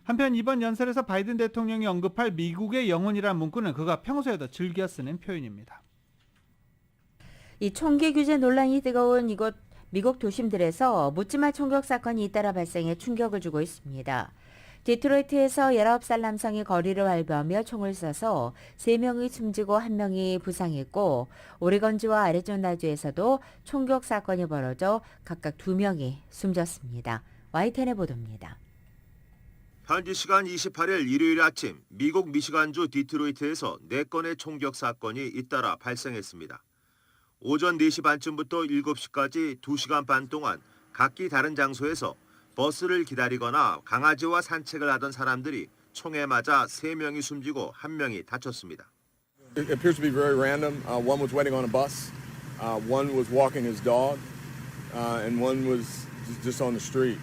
한편 이번 연설에서 바이든 대통령이 언급할 미국의 영혼이라는 문구는 그가 평소에도 즐겨 쓰는 표현입니다. 이 총기 규제 논란이 뜨거운 이곳 미국 도심들에서 묻지마 총격 사건이 잇따라 발생해 충격을 주고 있습니다. 디트로이트에서 19살 남성이 거리를 활보하며 총을 쏴서 3명이 숨지고 1명이 부상했고 오레건주와 애리조나주에서도 총격 사건이 벌어져 각각 2명이 숨졌습니다. YTN의 보도입니다. 현지 시간 28일 일요일 아침 미국 미시간주 디트로이트에서 4건의 총격 사건이 잇따라 발생했습니다. 오전 4시 반쯤부터 7시까지 2시간 반 동안 각기 다른 장소에서 버스를 기다리거나 강아지와 산책을 하던 사람들이 총에 맞아 3명이 숨지고 1명이 다쳤습니다. It appears to be very random. One was waiting on a bus, one was walking his dog, and one was just on the street.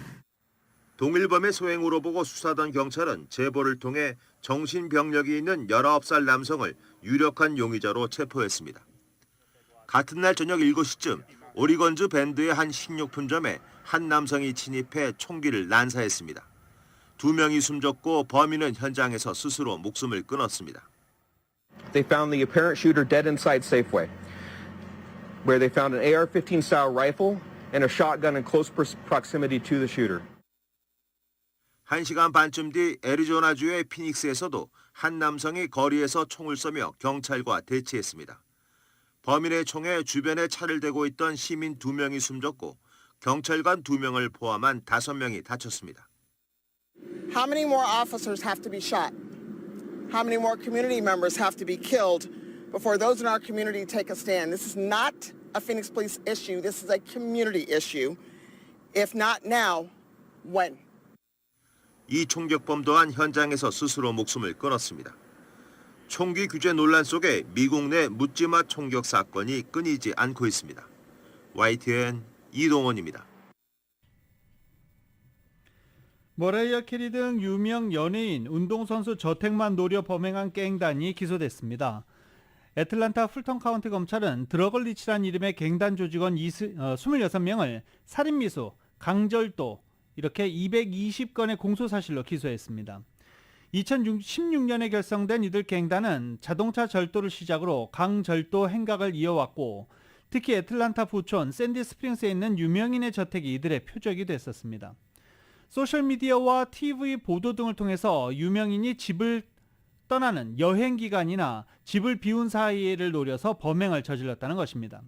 동일범의 소행으로 보고 수사하던 경찰은 제보를 통해 정신병력이 있는 19살 남성을 유력한 용의자로 체포했습니다. 같은 날 저녁 7시쯤 오리건주 밴드의 한 식료품점에 한 남성이 침입해 총기를 난사했습니다. 2명이 숨졌고 범인은 현장에서 스스로 목숨을 끊었습니다. They found the apparent shooter dead inside Safeway, where they found an AR-15 style rifle and a shotgun in close proximity to the shooter. 1시간 반쯤 뒤 애리조나주의 피닉스에서도 한 남성이 거리에서 총을 쏘며 경찰과 대치했습니다. 범인의 총에 주변에 차를 대고 있던 시민 2명이 숨졌고 경찰관 2명을 포함한 5명이 다쳤습니다. How many more officers have to be shot? How many more community members have to be killed before those in our community take a stand? This is not a Phoenix Police issue. This is a community issue. If not now, when? 이 총격범 또한 현장에서 스스로 목숨을 끊었습니다. 총기 규제 논란 속에 미국 내 묻지마 총격 사건이 끊이지 않고 있습니다. YTN 이동원입니다. 머라이어 캐리 등 유명 연예인, 운동선수 저택만 노려 범행한 갱단이 기소됐습니다. 애틀란타 풀턴 카운티 검찰은 드러글리치란 이름의 갱단 조직원 26명을 살인미수, 강절도 이렇게 220건의 공소사실로 기소했습니다. 2016년에 결성된 이들 갱단은 자동차 절도를 시작으로 강절도 행각을 이어왔고 특히 애틀란타 부촌 샌디 스프링스에 있는 유명인의 저택이 이들의 표적이 됐었습니다. 소셜미디어와 TV 보도 등을 통해서 유명인이 집을 떠나는 여행기간이나 집을 비운 사이를 노려서 범행을 저질렀다는 것입니다.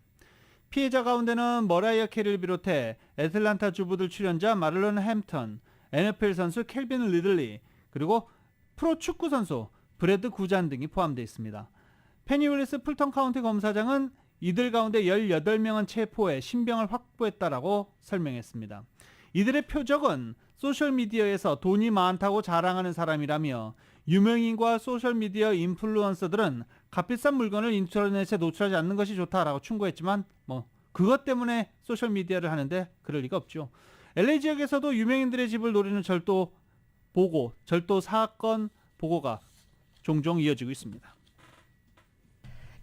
피해자 가운데는 머라이어 캐리를 비롯해 애틀란타 주부들 출연자 마를론 햄턴, NFL 선수 켈빈 리들리, 그리고 프로축구 선수 브래드 구잔 등이 포함되어 있습니다. 페니 윌리스 풀턴 카운티 검사장은 이들 가운데 18명은 체포해 신병을 확보했다라고 설명했습니다. 이들의 표적은 소셜미디어에서 돈이 많다고 자랑하는 사람이라며 유명인과 소셜미디어 인플루언서들은 값비싼 물건을 인터넷에 노출하지 않는 것이 좋다라고 충고했지만 그것 때문에 소셜미디어를 하는데 그럴 리가 없죠. LA 지역에서도 유명인들의 집을 노리는 절도 사건 보고가 종종 이어지고 있습니다.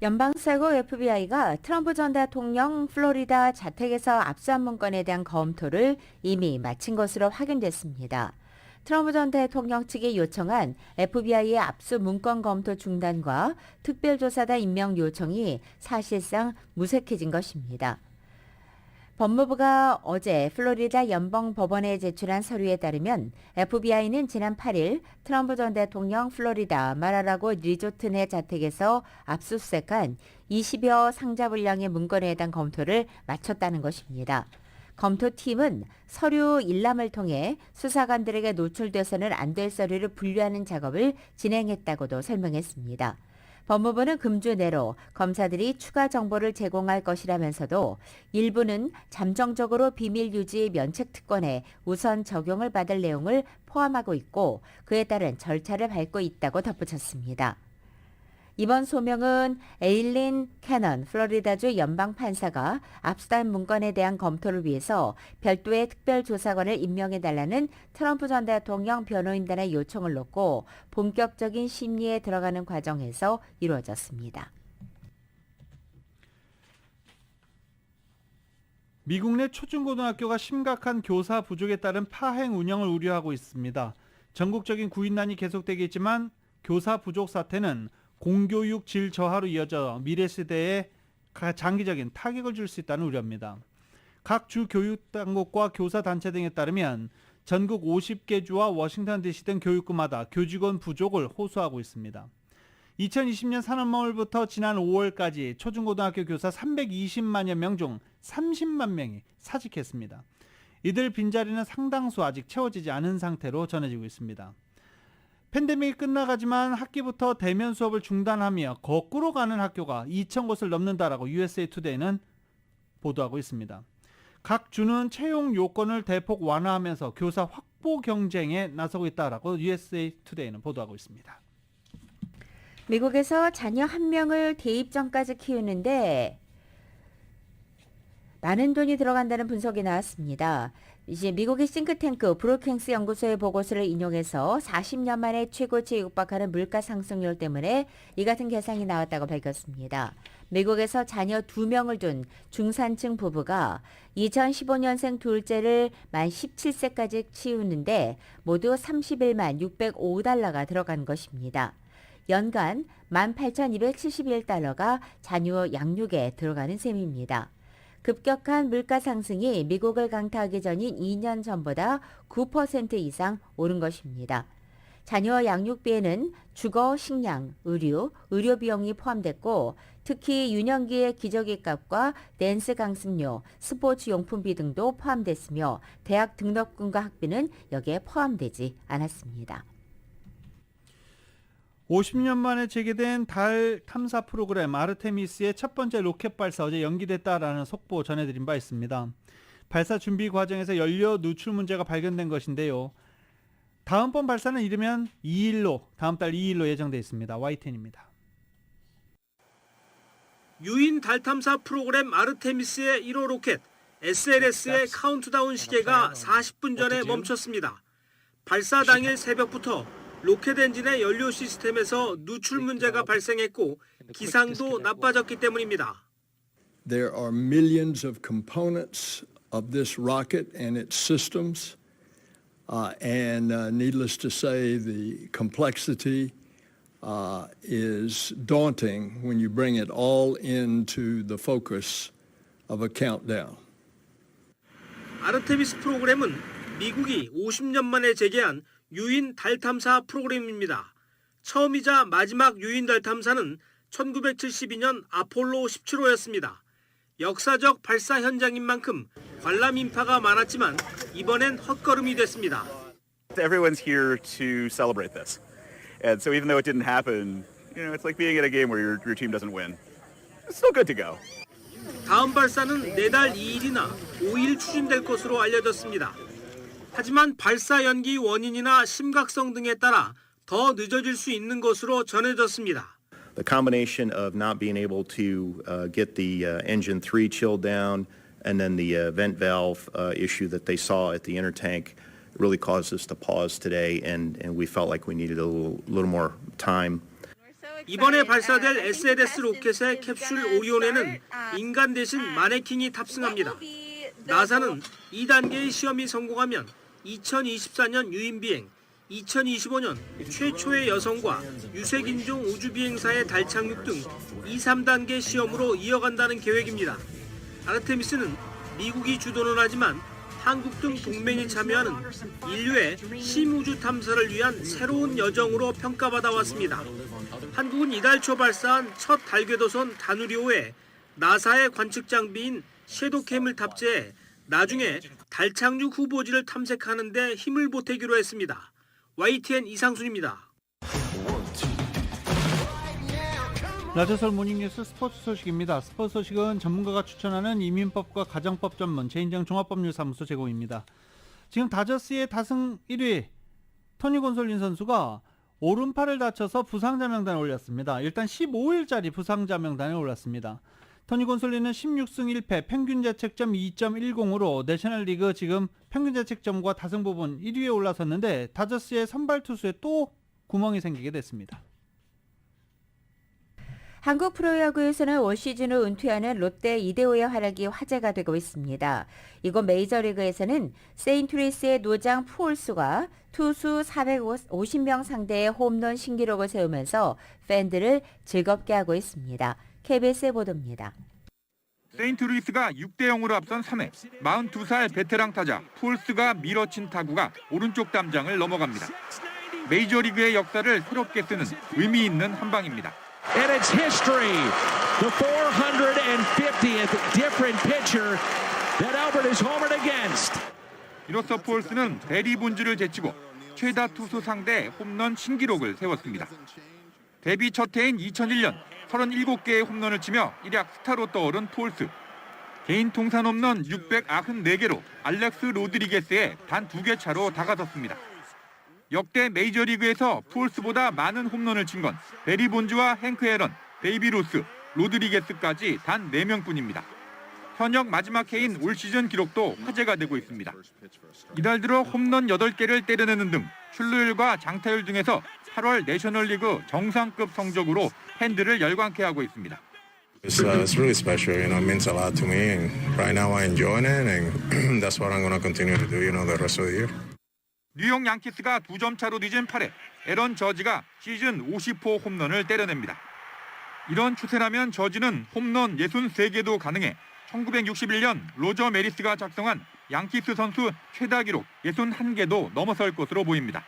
연방사고 FBI가 트럼프 전 대통령 플로리다 자택에서 압수한 문건에 대한 검토를 이미 마친 것으로 확인됐습니다. 트럼프 전 대통령 측이 요청한 FBI의 압수 문건 검토 중단과 특별조사단 임명 요청이 사실상 무색해진 것입니다. 법무부가 어제 플로리다 연방법원에 제출한 서류에 따르면 FBI는 지난 8일 트럼프 전 대통령 플로리다 마라라고 리조트 내 자택에서 압수수색한 20여 상자 분량의 문건에 대한 검토를 마쳤다는 것입니다. 검토팀은 서류 일람을 통해 수사관들에게 노출돼서는 안 될 서류를 분류하는 작업을 진행했다고도 설명했습니다. 법무부는 금주 내로 검사들이 추가 정보를 제공할 것이라면서도 일부는 잠정적으로 비밀 유지 면책 특권에 우선 적용을 받을 내용을 포함하고 있고 그에 따른 절차를 밟고 있다고 덧붙였습니다. 이번 소명은 에일린 캐넌 플로리다주 연방판사가 압수단 문건에 대한 검토를 위해서 별도의 특별조사관을 임명해달라는 트럼프 전 대통령 변호인단의 요청을 놓고 본격적인 심리에 들어가는 과정에서 이루어졌습니다. 미국 내 초중고등학교가 심각한 교사 부족에 따른 파행 운영을 우려하고 있습니다. 전국적인 구인난이 계속되겠지만 교사 부족 사태는 공교육 질 저하로 이어져 미래 세대에 장기적인 타격을 줄 수 있다는 우려입니다. 각 주 교육당국과 교사단체 등에 따르면 전국 50개 주와 워싱턴 DC 등 교육구마다 교직원 부족을 호소하고 있습니다. 2020년 산업마을부터 지난 5월까지 초중고등학교 교사 320만여 명 중 30만 명이 사직했습니다. 이들 빈자리는 상당수 아직 채워지지 않은 상태로 전해지고 있습니다. 팬데믹이 끝나가지만 학기부터 대면 수업을 중단하며 거꾸로 가는 학교가 2,000곳을 넘는다라고 USA 투데이는 보도하고 있습니다. 각 주는 채용 요건을 대폭 완화하면서 교사 확보 경쟁에 나서고 있다라고 USA 투데이는 보도하고 있습니다. 미국에서 자녀 한 명을 대입 전까지 키우는데 많은 돈이 들어간다는 분석이 나왔습니다. 이제 미국의 싱크탱크 브루킹스 연구소의 보고서를 인용해서 40년 만에 최고치에 육박하는 물가 상승률 때문에 이 같은 계산이 나왔다고 밝혔습니다. 미국에서 자녀 2명을 둔 중산층 부부가 2015년생 둘째를 만 17세까지 키우는데 모두 31만 605달러가 들어간 것입니다. 연간 18,271달러가 자녀 양육에 들어가는 셈입니다. 급격한 물가 상승이 미국을 강타하기 전인 2년 전보다 9% 이상 오른 것입니다. 자녀 양육비에는 주거, 식량, 의료 비용이 포함됐고 특히 유년기의 기저귀 값과 댄스 강습료, 스포츠 용품비 등도 포함됐으며 대학 등록금과 학비는 여기에 포함되지 않았습니다. 50년 만에 재개된 달 탐사 프로그램 아르테미스의 첫 번째 로켓 발사 어제 연기됐다라는 속보 전해드린 바 있습니다. 발사 준비 과정에서 연료 누출 문제가 발견된 것인데요. 다음번 발사는 이르면 다음 달 2일로 예정되어 있습니다. YTN입니다. 유인 달 탐사 프로그램 아르테미스의 1호 로켓 SLS의 카운트다운 시계가 40분 전에 멈췄습니다. 발사 당일 새벽부터 로켓 엔진의 연료 시스템에서 누출 문제가 발생했고 기상도 나빠졌기 때문입니다. There are millions of components of this rocket and its systems, and needless to say, the complexity is daunting when you bring it all into the focus of a countdown. 아르테미스 프로그램은 미국이 50년 만에 재개한 유인 달 탐사 프로그램입니다. 처음이자 마지막 유인 달 탐사는 1972년 아폴로 17호였습니다. 역사적 발사 현장인 만큼 관람 인파가 많았지만 이번엔 헛걸음이 됐습니다. Everyone's here to celebrate this. And so even though it didn't happen, it's like being at a game where your team doesn't win. It's still good to go. 다음 발사는 내달 2일이나 5일 추진될 것으로 알려졌습니다. 하지만 발사 연기 원인이나 심각성 등에 따라 더 늦어질 수 있는 것으로 전해졌습니다. The combination of not being able to get the engine 3 chilled down and then the vent valve issue that they saw at the inner tank really caused us to pause today and we felt like we needed a little more time. 이번에 발사될 SLS 로켓의 캡슐 오리온에는 인간 대신 마네킹이 탑승합니다. 나사는 2단계의 시험이 성공하면 2024년 유인비행, 2025년 최초의 여성과 유색인종 우주비행사의 달 착륙 등 2, 3단계 시험으로 이어간다는 계획입니다. 아르테미스는 미국이 주도는 하지만 한국 등 동맹이 참여하는 인류의 심우주 탐사를 위한 새로운 여정으로 평가받아 왔습니다. 한국은 이달 초 발사한 첫 달궤도선 다누리호에 나사의 관측 장비인 섀도우캠을 탑재해 나중에 달 착륙 후보지를 탐색하는 데 힘을 보태기로 했습니다. YTN 이상순입니다. 라디오설 모닝뉴스 스포츠 소식입니다. 스포츠 소식은 전문가가 추천하는 이민법과 가정법 전문 제2정 종합법률사무소 제공입니다. 지금 다저스의 다승 1위 토니 곤솔린 선수가 오른팔을 다쳐서 부상자 명단에 올렸습니다. 일단 15일짜리 부상자 명단에 올랐습니다. 토니 곤솔린은 16승 1패 평균 자책점 2.10으로 내셔널리그 지금 평균 자책점과 다승 부분 1위에 올라섰는데 다저스의 선발 투수에 또 구멍이 생기게 됐습니다. 한국 프로야구에서는 올 시즌을 은퇴하는 롯데 이대호의 활약이 화제가 되고 있습니다. 이곳 메이저리그에서는 세인트루이스의 노장 푸올스가 투수 450명 상대의 홈런 신기록을 세우면서 팬들을 즐겁게 하고 있습니다. KBS의 보도입니다. 세인트루이스가 6대0으로 앞선 3회 42살 베테랑 타자 푸올스가 밀어친 타구가 오른쪽 담장을 넘어갑니다. 메이저리그의 역사를 새롭게 쓰는 의미 있는 한 방입니다. And it's history. The 450th different pitcher that Albert is homered against. 이로써 푸올스는 베리 본즈를 제치고 최다 투수 상대 홈런 신기록을 세웠습니다. 데뷔 첫 해인 2001년 37개의 홈런을 치며 일약 스타로 떠오른 푸올스. 개인 통산 홈런 694개로 알렉스 로드리게스에 단 2개 차로 다가섰습니다. 역대 메이저리그에서 푸올스보다 많은 홈런을 친 건 베리 본즈와 행크 에런, 베이비 로스, 로드리게스까지 단 4명뿐입니다. 현역 마지막 해인 올 시즌 기록도 화제가 되고 있습니다. 이달 들어 홈런 8개를 때려내는 등 출루율과 장타율 등에서 8월 내셔널리그 정상급 성적으로 팬들을 열광케 하고 있습니다. It's really special, it means a lot to me. And right now I'm enjoying it, and that's what I'm going to continue to do, the rest of the year. 뉴욕 양키스가 2점 차로 뒤진 8회 에런 저지가 시즌 50호 홈런을 때려냅니다. 이런 추세라면 저지는 홈런 63개도 가능해 1961년 로저 메리스가 작성한 양키스 선수 최다 기록 61개도 넘어설 것으로 보입니다.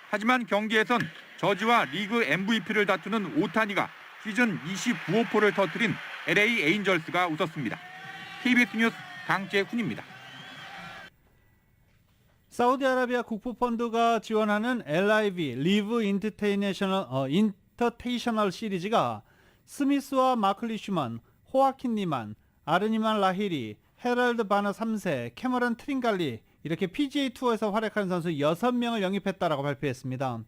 하지만 경기에선 저지와 리그 MVP를 다투는 오타니가 시즌 29호포를 터뜨린 LA 에인절스가 웃었습니다. KBS 뉴스 강재훈입니다. 사우디아라비아 국부펀드가 지원하는 LIV 리브 인터테이셔널 시리즈가 스미스와 마클리 슈먼, 호아킨 니만, 아르니만 라히리, 헤럴드 바너 3세, 캐머런 트링갈리 이렇게 PGA 투어에서 활약하는 선수 6명을 영입했다라고 발표했습니다.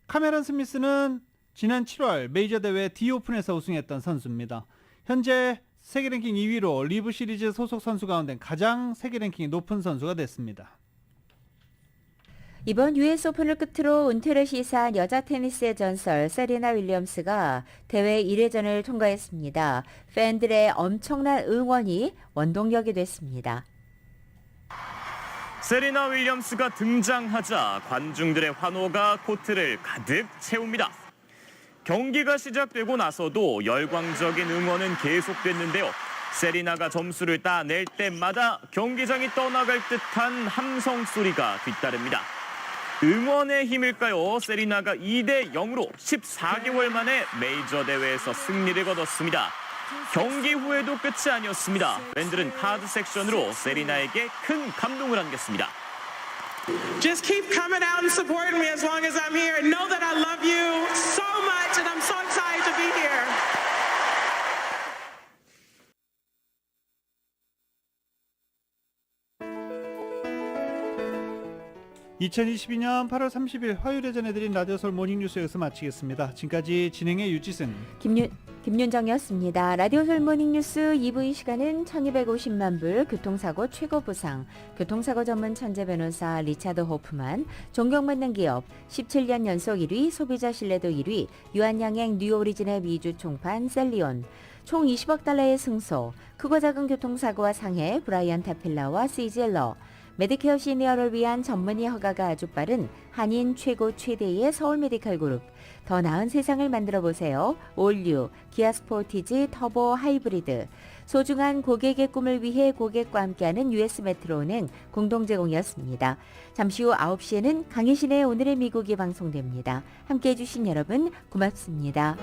카메런 스미스는 지난 7월 메이저 대회 디오픈에서 우승했던 선수입니다. 현재 세계 랭킹 2위로 리브 시리즈 소속 선수 가운데 가장 세계 랭킹이 높은 선수가 됐습니다. 이번 US 오픈을 끝으로 은퇴를 시사한 여자 테니스의 전설 세리나 윌리엄스가 대회 1회전을 통과했습니다. 팬들의 엄청난 응원이 원동력이 됐습니다. 세리나 윌리엄스가 등장하자 관중들의 환호가 코트를 가득 채웁니다. 경기가 시작되고 나서도 열광적인 응원은 계속됐는데요. 세리나가 점수를 따낼 때마다 경기장이 떠나갈 듯한 함성 소리가 뒤따릅니다. 응원의 힘일까요? 세리나가 2대0으로 14개월 만에 메이저 대회에서 승리를 거뒀습니다. 경기 후에도 끝이 아니었습니다. 팬들은 카드 섹션으로 세리나에게 큰 감동을 안겼습니다. Just keep coming out and supporting me as long as I'm here. And know that I love you so much and I'm so excited to be here. 2022년 8월 30일 화요일에 전해드린 라디오서울 모닝뉴스 여기서 마치겠습니다. 지금까지 진행의 유지승, 김윤정이었습니다. 라디오서울 모닝뉴스 2부 이 시간은 1250만 불 교통사고 최고 보상, 교통사고 전문 천재 변호사 리차드 호프만, 존경받는 기업 17년 연속 1위, 소비자 신뢰도 1위, 유한양행 뉴오리진의 미주 총판 셀리온, 총 20억 달러의 승소, 크고 작은 교통사고와 상해 브라이언 타필라와 시젤러, 메디케어 시니어를 위한 전문의 허가가 아주 빠른 한인 최고 최대의 서울 메디컬 그룹. 더 나은 세상을 만들어 보세요. 올류, 기아 스포티지 터보 하이브리드. 소중한 고객의 꿈을 위해 고객과 함께하는 US 메트로은행 공동 제공이었습니다. 잠시 후 9시에는 강희신의 오늘의 미국이 방송됩니다. 함께해 주신 여러분 고맙습니다.